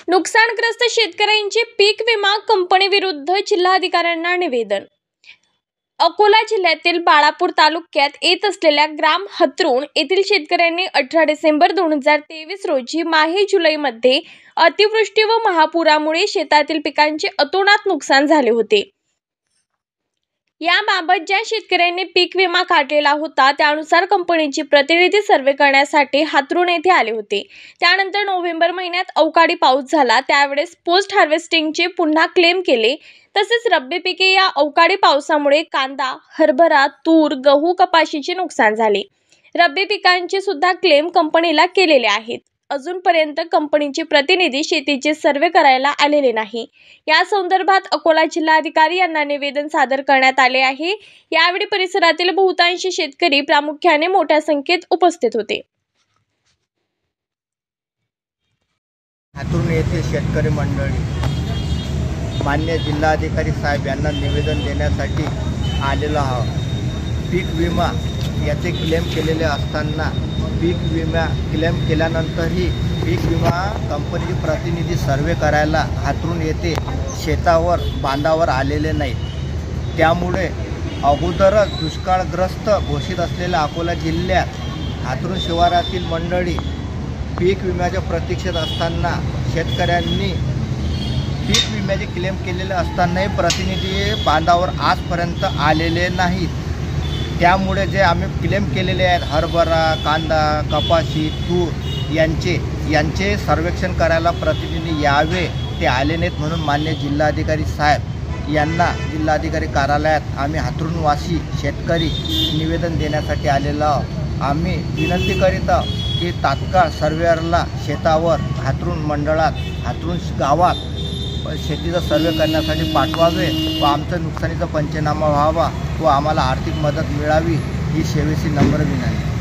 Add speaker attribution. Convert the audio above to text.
Speaker 1: नुकसानग्रस्त शेतकऱ्यांचे पीक विमा कंपनी विरुद्ध जिल्हाधिकाऱ्यांना निवेदन। अकोला जिल्ह्यातील बाळापूर तालुक्यात येत असलेल्या ग्राम हतरुण येथील शेतकऱ्यांनी 18 डिसेंबर 2023 रोजी माहे-जुलैमध्ये अतिवृष्टी व महापुरामुळे शेतातील पिकांचे अतोनात नुकसान झाले होते। याबाबत ज्या शेतकऱ्यांनी पीक विमा काढलेला होता त्यानुसार कंपनीचे प्रतिनिधी सर्वे करण्यासाठी हतरुण येथे आले होते। त्यानंतर नोव्हेंबर महिन्यात अवकाळी पाऊस झाला, त्यावेळेस पोस्ट हार्वेस्टिंगचे पुन्हा क्लेम केले। तसेच रब्बी पिके या अवकाळी पावसामुळे कांदा, हरभरा, तूर, गहू, कपाशीचे नुकसान झाले। रब्बी पिकांचे सुद्धा क्लेम कंपनीला केलेले आहेत। अजूनपर्यंत कंपनीचे प्रतिनिधी शेतीचे सर्वे करायला आलेले नाही। या संदर्भात अकोला जिल्हाधिकारी यांना निवेदन सादर करण्यात आले आहे। यावेळी परिसरातील बहुतांश शेतकरी प्रामुख्याने मोठ्या संख्येत उपस्थित होते।
Speaker 2: हतरुण येथे शेतकरी मंडळी मान्य जिल्हाधिकारी साहेब यांना निवेदन देण्यासाठी आलेलो आहोत। पीक विमा याचे क्लेम केलेले असताना पीक विमा क्लेम केल्यानंतरही पीक विमा कंपनीचे प्रतिनिधी सर्वे करायला हतरुण येथे शेतावर बांधावर आलेले नाहीत। त्यामुळे अगोदरच दुष्काळग्रस्त घोषित असलेल्या अकोला जिल्ह्यात हतरुण शिवारातील मंडळी पीक विम्याच्या प्रतीक्षेत असताना शेतकऱ्यांनी पीक विम्याचे क्लेम केलेले असतानाही प्रतिनिधी बांधावर आजपर्यंत आलेले नाहीत। त्यामुळे जे आम्ही क्लेम केलेले आहेत हरभरा, कांदा, कपाशी, तूर यांचे सर्वेक्षण करायला प्रतिनिधी यावे, ते आले नाहीत। म्हणून मान्य जिल्हाधिकारी साहेब यांना जिल्हाधिकारी कार्यालयात आम्ही हतरुणवासी शेतकरी निवेदन देण्यासाठी आलेलो आहोत। आम्ही विनंती करीत आहोत की तात्काळ सर्वेअरला शेतावर हतरुण मंडळात हतरुण गावात शेतीचा सर्वे करण्यासाठी पाठवावे व आमचं नुकसानीचा पंचनामा व्हावा व आम्हाला आर्थिक मदत मिळावी ही सेवेची नम्र विनंती।